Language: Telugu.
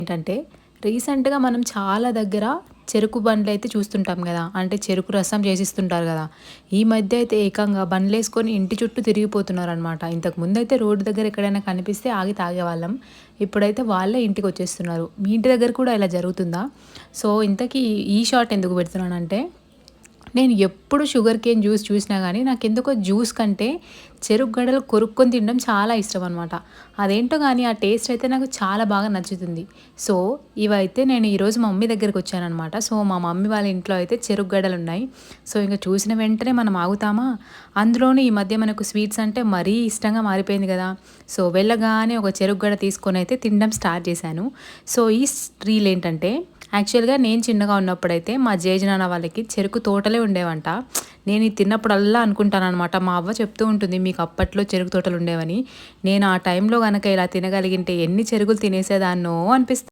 ఏంటంటే రీసెంట్‌గా మనం చాలా దగ్గర చెరుకు బండ్లయితే చూస్తుంటాం గదా! అంటే చెరుకు రసం చేసిస్తుంటారు గదా! ఈ మధ్య అయితే ఏకంగా బండ్లేసుకొని ఇంటి చుట్టూ తిరిగిపోతున్నారనమాట. ఇంతకుముందయితే రోడ్డు దగ్గర ఎక్కడైనా కనిపిస్తే ఆగి తాగేవాళ్ళం. ఇప్పుడైతే వాళ్ళే ఇంటికొచ్చేస్తున్నారు. మీ ఇంటి దగ్గర కూడా ఇలా జరుగుతుందా? సో, ఇంతకీ ఈ షార్ట్ ఎందుకు పెడుతున్నానంటే నేను ఎప్పుడు షుగర్ కేన్ జ్యూస్ చూసినా గానీ, నాకెందుకో జ్యూస్ కంటే చెరుకు గడలు కొరుక్కొని తినడం చాలా ఇష్టమనమాట. అదేంటో గానీ ఆ టేస్ట్ అయితే నాకు చాలా బాగా నచ్చుతుంది. సో, ఇవైతే నేను ఈరోజు మా మమ్మీ దగ్గరికొచ్చాననమాట. సో, మా మమ్మీ వాళ్ళ ఇంట్లో అయితే చెరుకు గడలున్నాయి. సో, ఇంక చూసిన వెంటనే మనం ఆగుతామా? అందులోను ఈ మధ్య మనకు స్వీట్స్ అంటే మరీ ఇష్టంగా మారిపోయింది గదా! సో, వెళ్ళగానే ఒక చెరుకు గడ తీసుకొనైతే తినడం స్టార్ట్ చేశాను. సో, ఈ రీల్ ఏంటంటే యాక్చువల్‌గా నేను చిన్నగా ఉన్నప్పుడైతే మా జేజి నాన్న వాళ్ళకి చెరుకు తోటలే ఉండేవంట. నేను ఇది తిన్నప్పుడల్లా అనుకుంటాననమాట. మా అవ్వ చెప్తూ ఉంటుంది, "మీకు అప్పట్లో చెరుకు తోటలుండేవని." నేను ఆ టైంలో గనక ఇలా తినగలిగింటే ఎన్ని చెరుకులు తినేసేదాన్నో అనిపిస్తుంది.